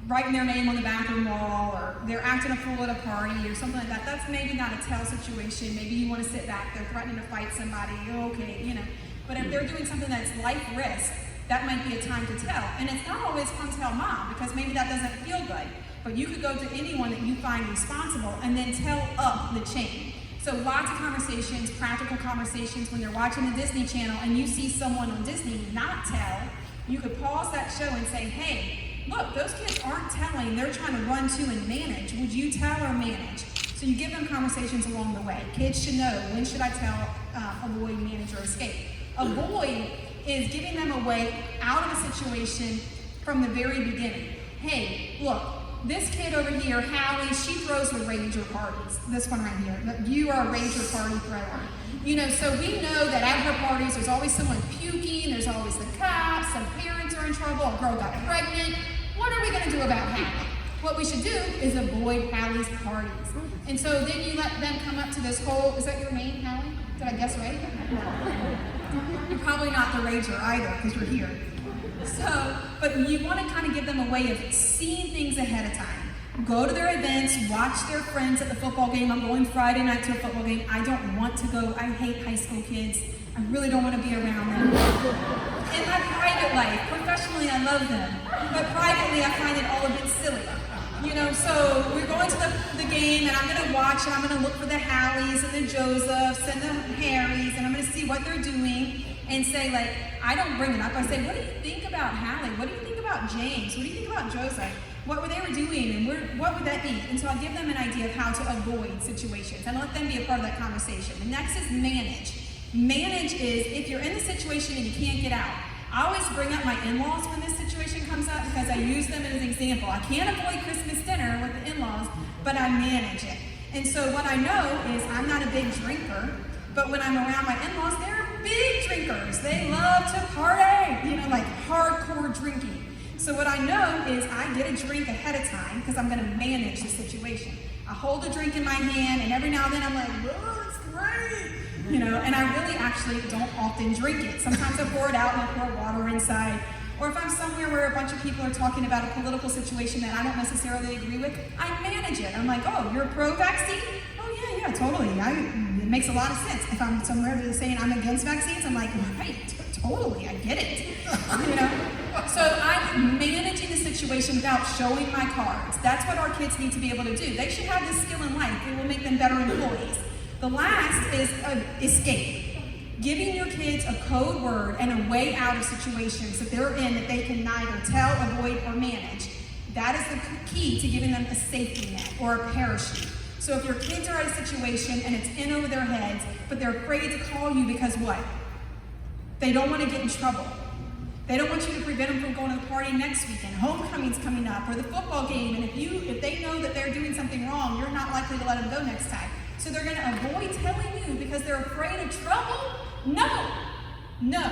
writing their name on the bathroom wall, or they're acting a fool at a party or something like that, that's maybe not a tell situation. Maybe you want to sit back, they're threatening to fight somebody, okay, you know. But if they're doing something that's life risk, that might be a time to tell. And it's not always fun to tell mom, because maybe that doesn't feel good. But you could go to anyone that you find responsible and then tell up the chain. So lots of conversations, practical conversations, when you're watching the Disney Channel and you see someone on Disney not tell, you could pause that show and say, hey, look, those kids aren't telling, they're trying to run to and manage. Would you tell or manage? So you give them conversations along the way. Kids should know, when should I tell, avoid, manage, or escape? Avoid is giving them a way out of a situation from the very beginning. Hey, look, this kid over here, Hallie, she throws the rager parties. This one right here. You are a rager party thrower. You know, so we know that at her parties, there's always someone puking, there's always the cops, some parents are in trouble, a girl got pregnant. What are we going to do about Hallie? What we should do is avoid Hallie's parties. And so then you let them come up to this whole, is that your name, Hallie? Did I guess right? You're probably not the rager either, because you're here. So, but you want to kind of give them a way of seeing things ahead of time. Go to their events, watch their friends at the football game. I'm going Friday night to a football game. I don't want to go. I hate high school kids. I really don't want to be around them. In my private life, professionally, I love them. But privately, I find it all a bit silly. You know, so we're going to the game, and I'm going to watch, and I'm going to look for the Hallies and the Josephs and the Harrys, and I'm going to see what they're doing and say, like, I don't bring it up. I say, what do you think about Hallie? What do you think about James? What do you think about Joseph? What were they doing, and what would that be? And so I give them an idea of how to avoid situations and let them be a part of that conversation. The next is manage. Manage is if you're in the situation and you can't get out. I always bring up my in-laws when this situation comes up because I use them as an example. I can't avoid Christmas dinner with the in-laws, but I manage it. And so what I know is I'm not a big drinker, but when I'm around my in-laws, they're big drinkers. They love to party, you know, like hardcore drinking. So what I know is I get a drink ahead of time because I'm going to manage the situation. I hold a drink in my hand, and every now and then I'm like, oh, it's great. You know, and I really actually don't often drink it. Sometimes I pour it out and I pour water inside. Or if I'm somewhere where a bunch of people are talking about a political situation that I don't necessarily agree with, I manage it. I'm like, oh, you're pro-vaccine? Oh, yeah, totally. It makes a lot of sense. If I'm somewhere that's saying I'm against vaccines, I'm like, right, totally, I get it. You know? So I'm managing the situation without showing my cards. That's what our kids need to be able to do. They should have this skill in life. It will make them better employees. The last is escape. Giving your kids a code word and a way out of situations that they're in that they can neither tell, avoid, or manage. That is the key to giving them a safety net or a parachute. So if your kids are at a situation and it's in over their heads, but they're afraid to call you because what? They don't want to get in trouble. They don't want you to prevent them from going to the party next weekend. Homecoming's coming up, or the football game, and if they know that they're doing something wrong, you're not likely to let them go next time. So they're going to avoid telling you because they're afraid of trouble? No.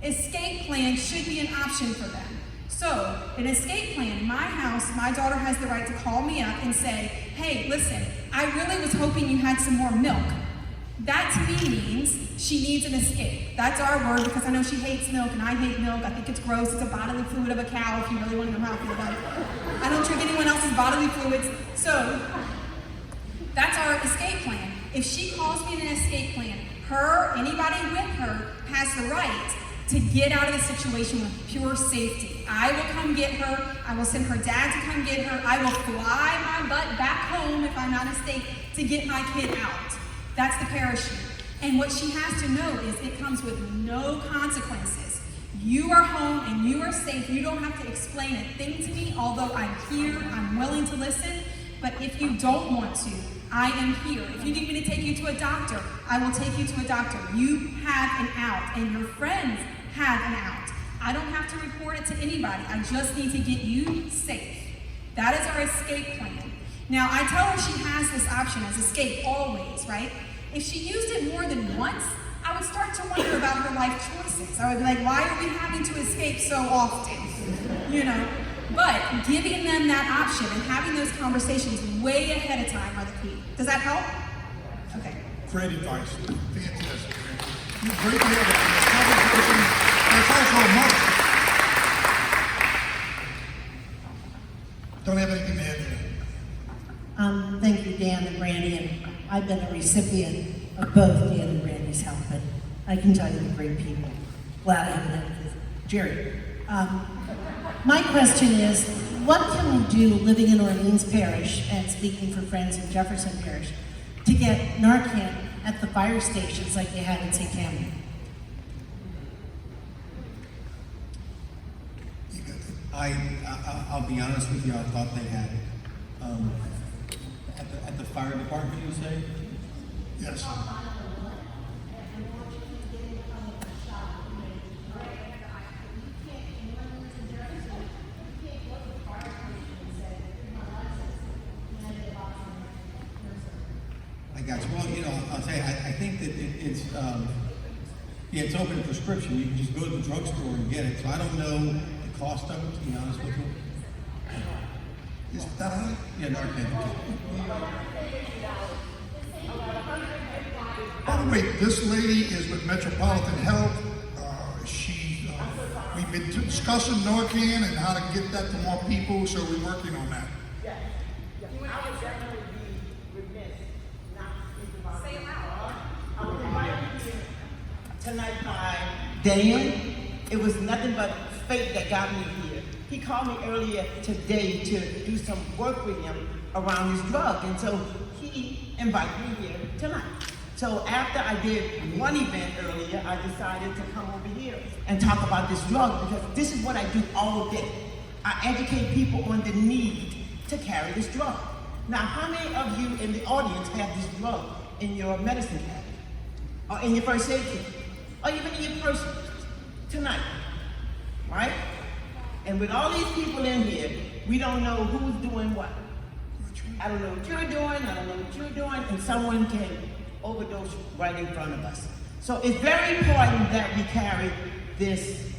Escape plan should be an option for them. So, an escape plan, in my house, my daughter has the right to call me up and say, hey, listen, I really was hoping you had some more milk. That to me means she needs an escape. That's our word because I know she hates milk and I hate milk. I think it's gross. It's a bodily fluid of a cow if you really want to know how I feel about it. I don't drink anyone else's bodily fluids. So, that's our escape plan. If she calls me an escape plan, her, anybody with her, has the right to get out of the situation with pure safety. I will come get her. I will send her dad to come get her. I will fly my butt back home if I'm out of state to get my kid out. That's the parachute. And what she has to know is it comes with no consequences. You are home and you are safe. You don't have to explain a thing to me, although I'm here, I'm willing to listen. But if you don't want to, I am here. If you need me to take you to a doctor, I will take you to a doctor. You have an out, and your friends have an out. I don't have to report it to anybody. I just need to get you safe. That is our escape plan. Now, I tell her she has this option as escape always, right? If she used it more than once, I would start to wonder about her life choices. I would be like, why are we having to escape so often? You know? But giving them that option and having those conversations way ahead of time are the key. Does that help? Okay. Great advice. Fantastic. You great to have a person that's also a mother. Don't have anything to add there. Thank you, Dan and Brandy, and I've been a recipient of both Dan and Brandy's help, but I can tell you they're great people. Glad I haven't had this. Gerry, my question is, what can we do living in Orleans Parish and speaking for friends in Jefferson Parish to get Narcan at the fire stations like they had in St. Camden? I'll be honest with you, I thought they had it. At the fire department, you say? Yes. I got you. Well, you know, I'll say I think that it's open prescription. You can just go to the drugstore and get it. So I don't know the cost of it, to be honest with you. Is that right? Yeah, Narcan. By the way, this lady is with Metropolitan Health. We've been discussing Narcan and how to get that to more people, so we're working on that. Yes. I would definitely be remiss not to speak about Say it loud. I was invited here tonight by Dan. It was nothing but fate that got me here. He called me earlier today to do some work with him around his drug, and so he invited me here tonight. So after I did one event earlier, I decided to come over here and talk about this drug because this is what I do all day. I educate people on the need to carry this drug. Now, how many of you in the audience have this drug in your medicine cabinet? Or in your first aid kit? Or even in your purse tonight? Right? And with all these people in here, we don't know who's doing what. I don't know what you're doing, I don't know what you're doing, and someone can overdose right in front of us. So it's very important that we carry this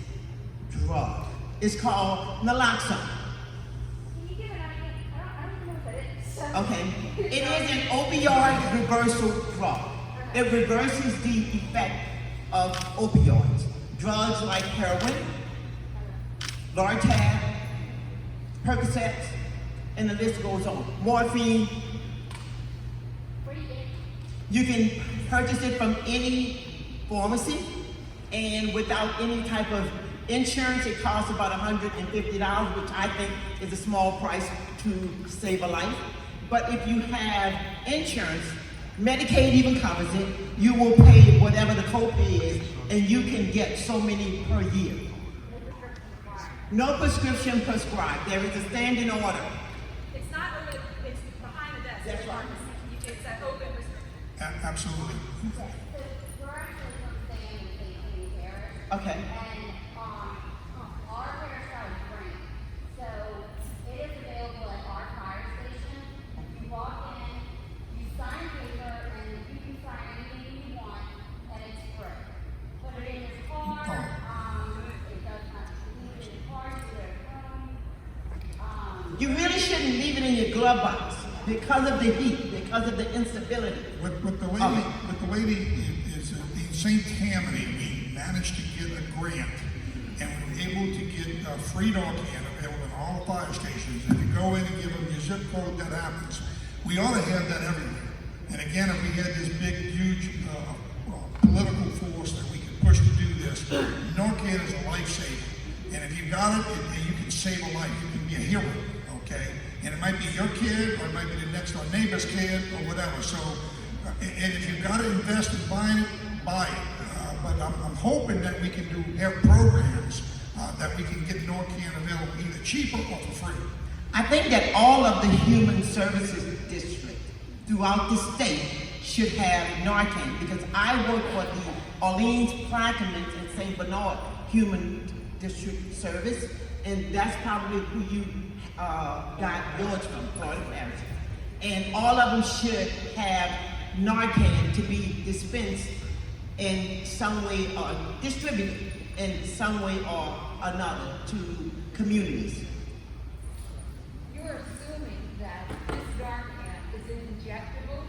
drug. It's called Naloxone. Can you give it out again? I don't even know what that is. Okay. It is an opioid reversal drug. It reverses the effect of opioids. Drugs like heroin, Lortab, Percocets, and the list goes on. Morphine. Where do you get it? You can purchase it from any pharmacy, and without any type of insurance, it costs about $150, which I think is a small price to save a life. But if you have insurance, Medicaid even covers it, you will pay whatever the copay is, and you can get so many per year. No prescription prescribed. There is a standing order. It's not open, it's behind the desk. That's right. It's an open prescription. Absolutely. We're actually from St. Parish. Okay. And our parish got a grant. So it is available at our fire station. You walk in, you sign paper, and you can sign anything you want, and it's free. Put it in your car. It does not leave it in your car, you leave it at home. You really shouldn't leave it in your glove box because of the heat, because of the instability. With the lady is in St. Tammany, we managed to get a grant, and we were able to get free Narcan available in all the fire stations. And you go in and give them your zip code, that happens. We ought to have that everywhere. And again, if we had this big, huge political force that we could push to do this, Narcan is a lifesaver. And if you got it, you can save a life. You can be a hero, okay? And it might be your kid, or it might be the next door neighbor's kid, or whatever. So, and if you've got to invest in buying it, buy it. But I'm hoping that we can have programs that we can get Narcan available either cheaper or for free. I think that all of the human services districts throughout the state should have Narcan, because I work for the Orleans, Plaquemines, and St. Bernard Human District Service, and that's probably who you got yours from, Florida Parish. And all of them should have Narcan to be dispensed in some way or distributed in some way or another to communities. You're assuming that this Narcan is injectable?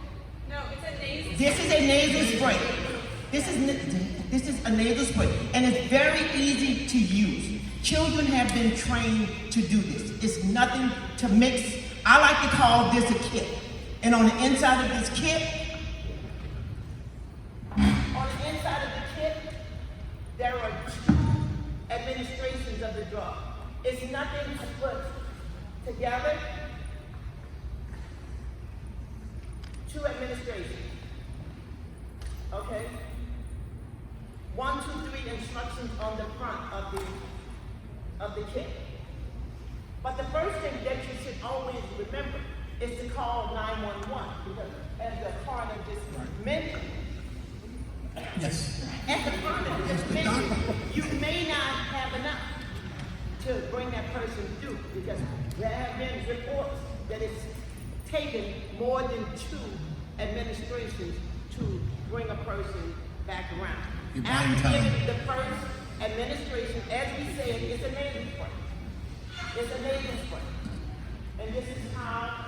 No, it's a nasal. This is a nasal spray. This is a nasal spray, and it's very easy to use. Children have been trained to do this. It's nothing to mix. I like to call this a kit. And on the inside of this kit, there are 2 administrations of the drug. It's nothing to put together. 2 administrations. Okay? 1, 2, 3 instructions on the front of the kit. But the first thing that you should always remember is to call 911, because as the coroner just mentioned, Yes. as the coroner just mentioned, you may not have enough to bring that person through, because there have been reports that it's taken more than 2 administrations to bring a person back around. You're buying After time. giving the first administration, as we said, it's a nasal spray. It's a nasal spray. And this is how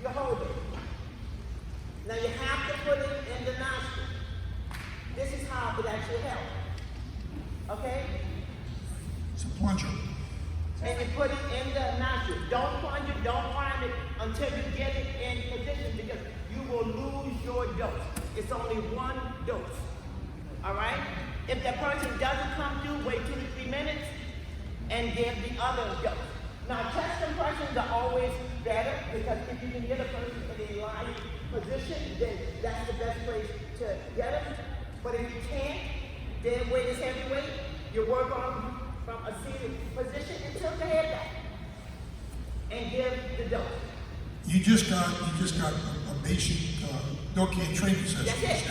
you hold it. Now you have to put it in the nostril. This is how it actually helps. Okay? It's a plunger. And you put it in the nostril. Don't plunge it, don't prime it until you get it in position, because you will lose your dose. It's only 1 dose. All right? If the person doesn't come through, wait 2 to 3 minutes and give the other dose. Now, chest compressions are always better, because if you can get a person in a lying position, then that's the best place to get them. But if you can't, dead weight is heavy weight. You work on from a seated position and tilt the head back and give the dose. You just got a basic Narcan training session. That's it.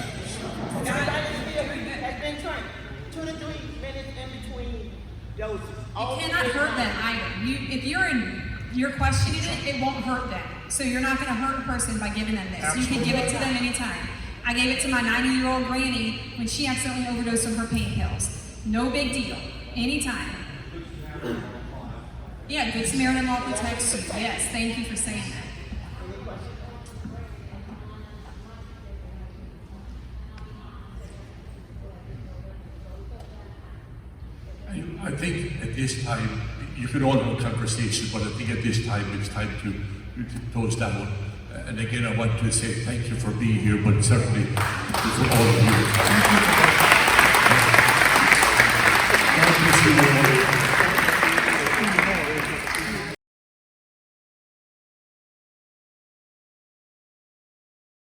Everybody has been trained. 2 to 3 minutes in between doses. It cannot hurt them either. If you're questioning it, it won't hurt them. So you're not going to hurt a person by giving them this. You can give it to them anytime. I gave it to my 90-year-old granny when she accidentally overdosed on her pain pills. No big deal. Anytime. Yeah, Good Samaritan law protects you. Yes, thank you for saying that. I think at this time, you could all have a conversation, but I think at this time it's time to close down. And again, I want to say thank you for being here, but certainly for all of you.